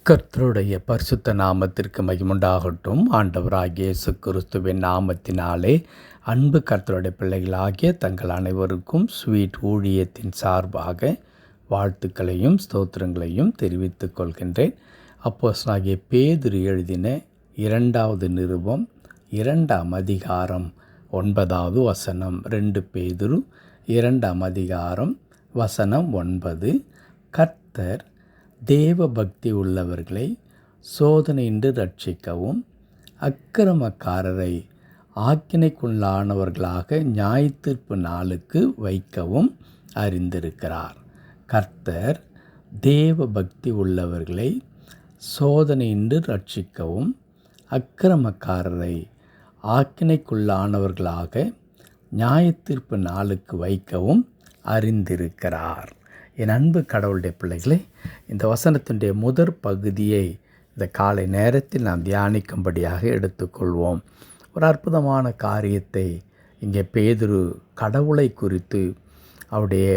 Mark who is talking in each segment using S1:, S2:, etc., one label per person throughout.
S1: கர்த்தருடைய பரிசுத்த நாமத்திற்கு மகிமுண்டாகட்டும். ஆண்டவராகிய இயேசு கிறிஸ்துவின் நாமத்தினாலே அன்பு கர்த்தருடைய பிள்ளைகளாகிய தங்கள் அனைவருக்கும் ஸ்வீட் ஊழியத்தின் சார்பாக வாழ்த்துக்களையும் ஸ்தோத்திரங்களையும் தெரிவித்துக் கொள்கின்றேன். அப்போஸ்தலனாகிய பேதுரு எழுதின 2வது நிருபம் 2ஆம் அதிகாரம் 9வது வசனம். 2 பேதுரு 2ஆம் அதிகாரம் வசனம் 9. கர்த்தர் தேவ பக்தி உள்ளவர்களை சோதனையின்றி ரட்சிக்கவும் அக்கிரமக்காரரை ஆக்கினைக்குள்ளானவர்களாக நியாயத்தீர்ப்பு நாளுக்கு வைக்கவும் அறிந்திருக்கிறார். கர்த்தர் தேவ பக்தி உள்ளவர்களை சோதனையின்றி ரட்சிக்கவும் அக்கிரமக்காரரை ஆக்கினைக்குள்ளானவர்களாக நியாயத்தீர்ப்பு நாளுக்கு வைக்கவும் அறிந்திருக்கிறார். என் அன்பு கடவுளுடைய பிள்ளைகளே, இந்த வசனத்தினுடைய முதற் பகுதியை இந்த காலை நேரத்தில் நாம் தியானிக்கும்படியாக எடுத்துக்கொள்வோம். ஒரு அற்புதமான காரியத்தை இங்கே பேதுரு கடவுளை குறித்து அவருடைய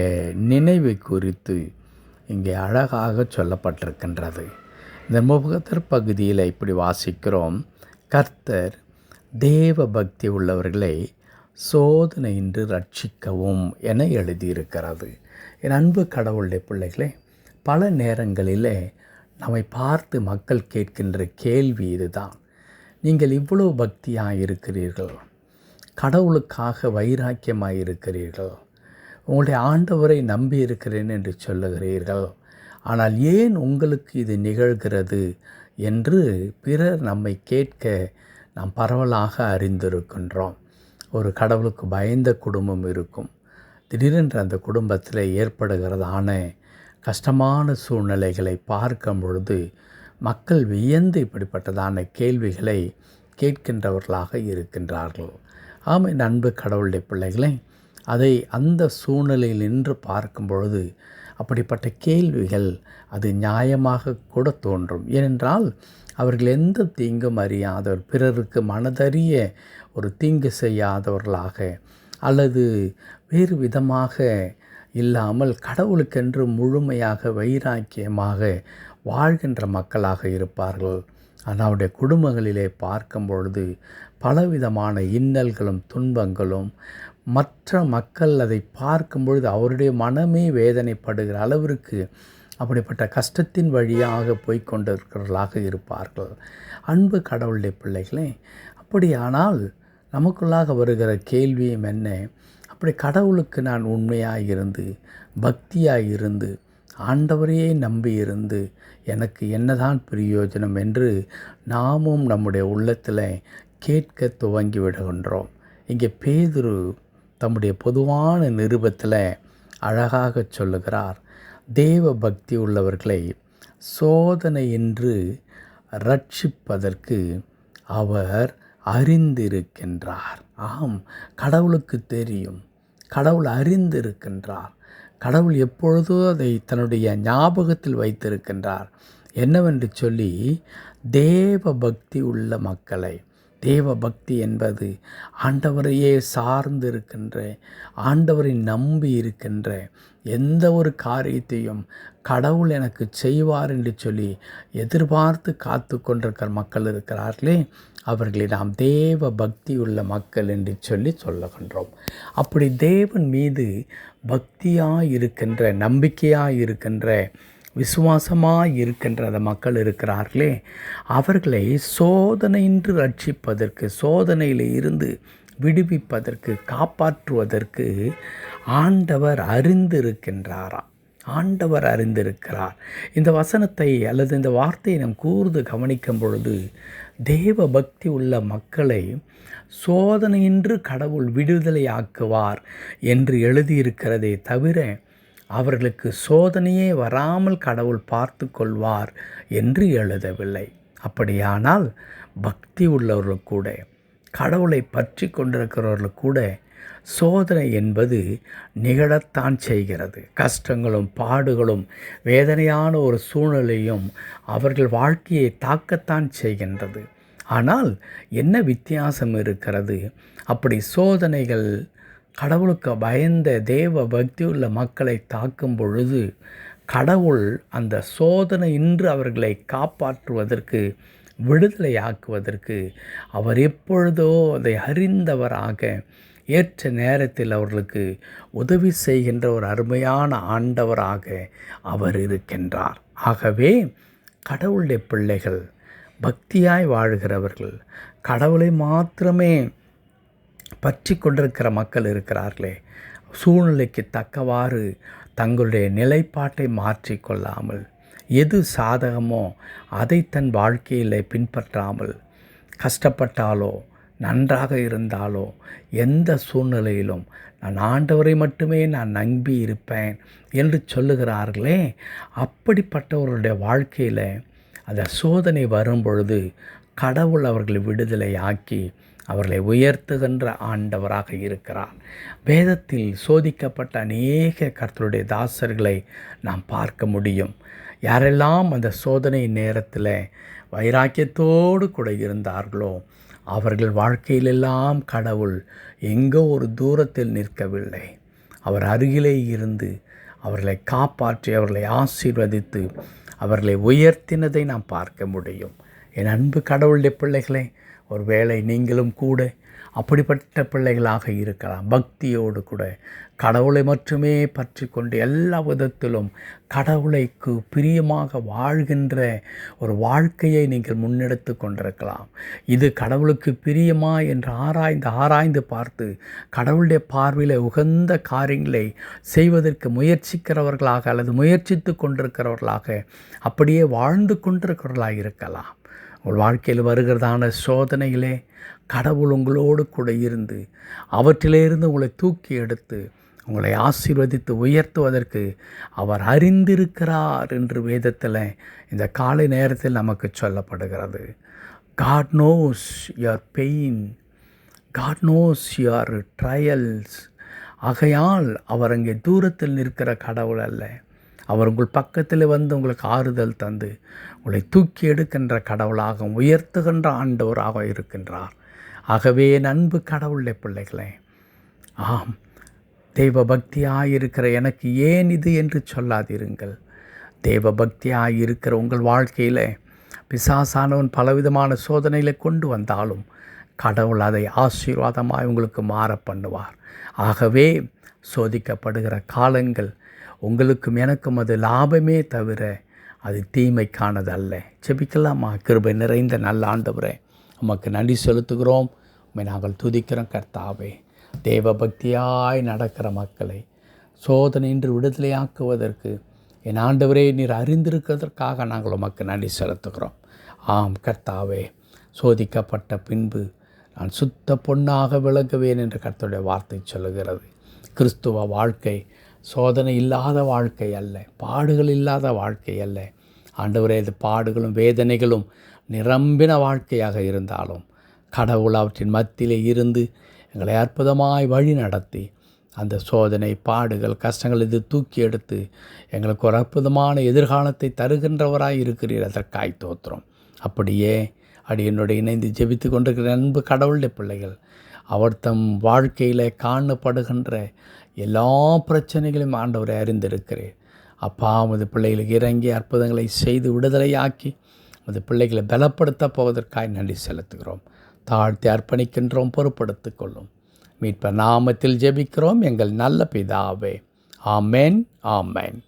S1: நினைவை குறித்து இங்கே அழகாக சொல்லப்பட்டிருக்கின்றது. இந்த முதற் பகுதியில் இப்படி வாசிக்கிறோம்: கர்த்தர் தேவ பக்தி உள்ளவர்களை சோதனையின்றி ரட்சிக்கவும் என எழுதியிருக்கிறது. என் அன்பு கடவுளுடைய பிள்ளைகளே, பல நேரங்களில் நம்மை பார்த்து மக்கள் கேட்கின்ற கேள்வி இதுதான்: நீங்கள் இவ்வளவு பக்தியாக இருக்கிறீர்கள், கடவுளுக்காக வைராக்கியமாக இருக்கிறீர்கள், உங்களுடைய ஆண்டவரை நம்பி இருக்கிறேன் என்று சொல்லுகிறீர்கள், ஆனால் ஏன் உங்களுக்கு இது நிகழ்கிறது என்று பிறர் நம்மை கேட்க நாம் பரவலாக அறிந்திருக்கின்றோம். ஒரு கடவுளுக்கு பயந்த குடும்பம் இருக்கும். திடீரென்று அந்த குடும்பத்தில் ஏற்படுகிறதான கஷ்டமான சூழ்நிலைகளை பார்க்கும் பொழுது மக்கள் வியந்து இப்படிப்பட்டதான கேள்விகளை கேட்கின்றவர்களாக இருக்கின்றார்கள். ஆம், என் அன்பு கடவுளுடைய பிள்ளைகளை, அதை அந்த சூழ்நிலையில் நின்று பார்க்கும் பொழுது அப்படிப்பட்ட கேள்விகள் அது நியாயமாக கூட தோன்றும். ஏனென்றால் அவர்கள் எந்த தீங்கும் அறியாதவர், பிறருக்கு மனதறிய ஒரு தீங்கு செய்யாதவர்களாக அல்லது வேறு விதமாக இல்லாமல் கடவுளுக்கென்று முழுமையாக வைராக்கியமாக வாழ்கின்ற மக்களாக இருப்பார்கள். ஆனால் அவருடைய குடும்பங்களிலே பார்க்கும் பொழுது பலவிதமான இன்னல்களும் துன்பங்களும், மற்ற மக்கள் அதை பார்க்கும் பொழுது அவருடைய மனமே வேதனைப்படுகிற அளவிற்கு அப்படிப்பட்ட கஷ்டத்தின் வழியாக போய்கொண்டிருக்கிறவர்களாக இருப்பார்கள். அன்பு கடவுளுடைய பிள்ளைகளே, அப்படியானால் நமக்குள்ளாக வருகிற கேள்வியும் என்ன? அப்படி கடவுளுக்கு நான் உண்மையாக இருந்து பக்தியாக இருந்து ஆண்டவரையே நம்பி இருந்து எனக்கு என்னதான் பிரயோஜனம் என்று நாமும் நம்முடைய உள்ளத்தில் கேட்க துவங்கி விடுகின்றோம். இங்கே பேதுரு தம்முடைய பொதுவான நிருபத்தில் அழகாக சொல்லுகிறார்: தேவ பக்தி உள்ளவர்களை சோதனையின்றி ரட்சிப்பதற்கு அவர் அறிந்திருக்கின்றார். ஆம், கடவுளுக்கு தெரியும், கடவுள் அறிந்திருக்கின்றார். கடவுள் எப்பொழுதோ அதை தன்னுடைய ஞாபகத்தில் வைத்திருக்கின்றார். என்னவென்று சொல்லி, தேவ பக்தி உள்ள மக்களை, தேவ பக்தி என்பது ஆண்டவரையே சார்ந்து இருக்கின்ற, ஆண்டவரை நம்பி இருக்கின்ற, எந்த ஒரு காரியத்தையும் கடவுள் எனக்கு செய்வார் என்று சொல்லி எதிர்பார்த்து காத்து கொண்டிருக்கிற மக்கள் இருக்கிறார்களே, அவர்களை நாம் தேவ பக்தி உள்ள மக்கள் என்று சொல்லுகின்றோம். அப்படி தேவன் மீது பக்தியாக இருக்கின்ற, நம்பிக்கையாக இருக்கின்ற, விசுவாசமாக இருக்கின்ற அந்த மக்கள் இருக்கிறார்களே, அவர்களை சோதனையின்றி ரட்சிப்பதற்கு, சோதனையில் இருந்து விடுவிப்பதற்கு, காப்பாற்றுவதற்கு ஆண்டவர் அறிந்திருக்கின்றாராம். ஆண்டவர் அறிந்திருக்கிறார். இந்த வசனத்தை அல்லது இந்த வார்த்தையை நாம் கூர்ந்து கவனிக்கும் பொழுது, தேவ பக்தி உள்ள மக்களை சோதனையின்றி கடவுள் விடுதலையாக்குவார் என்று எழுதியிருக்கிறதே தவிர, அவர்களுக்கு சோதனையே வராமல் கடவுள் பார்த்து கொள்வார் என்று எழுதவில்லை. அப்படியானால் பக்தி உள்ளவர்கள் கூட, கடவுளை பற்றி கொண்டிருக்கிறவர்கள் கூட சோதனை என்பது நிகழத்தான் செய்கிறது. கஷ்டங்களும் பாடுகளும் வேதனையான ஒரு சூழ்நிலையும் அவர்கள் வாழ்க்கையை தாக்கத்தான் செய்கின்றது. ஆனால் என்ன வித்தியாசம் இருக்கிறது? அப்படி சோதனைகள் கடவுளுக்கு பயந்த தேவ பக்தியுள்ள மக்களை தாக்கும் பொழுது கடவுள் அந்த சோதனை இன்று அவர்களை காப்பாற்றுவதற்கு, விடுதலையாக்குவதற்கு அவர் எப்பொழுதோ அதை அறிந்தவராக ஏற்ற நேரத்தில் அவர்களுக்கு உதவி செய்கின்ற ஒரு அருமையான ஆண்டவராக அவர் இருக்கின்றார். ஆகவே கடவுளுடைய பிள்ளைகள், பக்தியாய் வாழ்கிறவர்கள், கடவுளை மாத்திரமே பற்றி கொண்டிருக்கிற மக்கள் இருக்கிறார்களே, சூழ்நிலைக்கு தக்கவாறு தங்களுடைய நிலைப்பாட்டை மாற்றிக்கொள்ளாமல், எது சாதகமோ அதை தன் வாழ்க்கையில் பின்பற்றாமல், கஷ்டப்பட்டாலோ நன்றாக இருந்தாலோ எந்த சூழ்நிலையிலும் நான் ஆண்டவரை மட்டுமே நான் நம்பி இருப்பேன் என்று சொல்லுகிறார்களே, அப்படிப்பட்டவர்களுடைய வாழ்க்கையில் அந்த சோதனை வரும் பொழுது கடவுள் அவர்களை விடுதலையாக்கி அவர்களை உயர்த்துகின்ற ஆண்டவராக இருக்கிறார். வேதத்தில் சோதிக்கப்பட்ட அநேக கர்த்தருடைய தாசர்களை நாம் பார்க்க முடியும். யாரெல்லாம் அந்த சோதனை நேரத்தில் வைராக்கியத்தோடு கூட இருந்தார்களோ அவர்கள் வாழ்க்கையிலெல்லாம் கடவுள் எங்கோ ஒரு தூரத்தில் நிற்கவில்லை. அவர் அருகிலே இருந்து அவர்களை காப்பாற்றி அவர்களை ஆசீர்வதித்து அவர்களை உயர்த்தினதை நாம் பார்க்க முடியும். என் அன்பு கடவுளுடைய பிள்ளைகளே, ஒருவேளை நீங்களும் கூட அப்படிப்பட்ட பிள்ளைகளாக இருக்கலாம். பக்தியோடு கூட கடவுளை மட்டுமே பற்றி கொண்டு எல்லா விதத்திலும் கடவுளைக்கு பிரியமாக வாழ்கின்ற ஒரு வாழ்க்கையை நீங்கள் முன்னெடுத்து கொண்டிருக்கலாம். இது கடவுளுக்கு பிரியமா என்று ஆராய்ந்து பார்த்து கடவுளுடைய பார்வையில் உகந்த காரியங்களை செய்வதற்கு முயற்சிக்கிறவர்களாக அல்லது முயற்சித்து கொண்டிருக்கிறவர்களாக அப்படியே வாழ்ந்து கொண்டிருக்கிறவர்களாக இருக்கலாம். உங்கள் வாழ்க்கையில் வருகிறதான சோதனையிலே கடவுள் உங்களோடு கூட இருந்து அவற்றிலிருந்து உங்களை தூக்கி எடுத்து உங்களை ஆசீர்வதித்து உயர்த்துவதற்கு அவர் அறிந்திருக்கிறார் என்று வேதத்தில் இந்த காலை நேரத்தில் நமக்கு சொல்லப்படுகிறது. God knows your pain, God knows your trials. ஆகையால் அவர் அங்கே தூரத்தில் நிற்கிற கடவுள் அல்ல. அவர் உங்கள் பக்கத்தில் வந்து உங்களுக்கு ஆறுதல் தந்து உங்களை தூக்கி எடுக்கின்ற கடவுளாகவும் உயர்த்துகின்ற ஆண்டவராக இருக்கின்றார். ஆகவே என் அன்பு கடவுளுடைய பிள்ளைகளே, ஆம், தெய்வ பக்தியாயிருக்கிற எனக்கு ஏன் இது என்று சொல்லாதிருங்கள். தெய்வ பக்தியாயிருக்கிற உங்கள் வாழ்க்கையில் பிசாசானவன் பலவிதமான சோதனைகளை கொண்டு வந்தாலும் கடவுள் அதை ஆசீர்வாதமாக உங்களுக்கு மாற பண்ணுவார். ஆகவே சோதிக்கப்படுகிற காலங்கள் உங்களுக்கும் எனக்கும் அது லாபமே தவிர அது தீமைக்கானது அல்ல. ஜெபிக்கலாமா? கிருபை நிறைந்த நல்ல ஆண்டவரே, உமக்கு நன்றி செலுத்துகிறோம். உம்மை நாங்கள் துதிக்கிறோம். கர்த்தாவே, தேவ பக்தியாய் நடக்கிற மக்களை சோதனையின்றி விடுதலையாக்குவதற்கு என் ஆண்டவரே நீர் அறிந்திருக்கிறதற்காக நாங்கள் உமக்கு நன்றி செலுத்துகிறோம். ஆம் கர்த்தாவே, சோதிக்கப்பட்ட பின்பு நான் சுத்த பொன்னாக விளங்குவேன் என்று கர்த்தருடைய வார்த்தை சொல்லுகிறது. கிறிஸ்துவ வாழ்க்கை சோதனை இல்லாத வாழ்க்கை அல்ல, பாடுகள் இல்லாத வாழ்க்கை அல்ல. ஆண்டவரே, இது பாடுகளும் வேதனைகளும் நிரம்பின வாழ்க்கையாக இருந்தாலும் கடவுள் அவற்றின் மத்தியிலே இருந்து எங்களை அற்புதமாய் வழி நடத்தி அந்த சோதனை, பாடுகள், கஷ்டங்கள் இது தூக்கி எடுத்து எங்களுக்கு ஒரு அற்புதமான எதிர்காலத்தை தருகின்றவராய் இருக்கிறீர். அதற்காய் தோத்திரம். அப்படியே என்னுடைய இணைந்து ஜெபித்து கொண்டிருக்கிற அன்பு கடவுளுடைய பிள்ளைகள் அவர் தம் வாழ்க்கையில் காணப்படுகின்ற எல்லா பிரச்சனைகளையும் ஆண்டவரை அறிந்திருக்கிறேன். அப்பா, உமது பிள்ளைகளுக்கு இறங்கி அற்புதங்களை செய்து விடுதலையாக்கி உமது பிள்ளைகளை பலப்படுத்த போவதற்காக நன்றி செலுத்துகிறோம். தாழ்த்தி அர்ப்பணிக்கின்றோம். பொறுப்படுத்திக் கொள்ளும். மீட்பர் நாமத்தில் ஜெபிக்கிறோம் எங்கள் நல்ல பிதாவே. ஆமென், ஆமென்.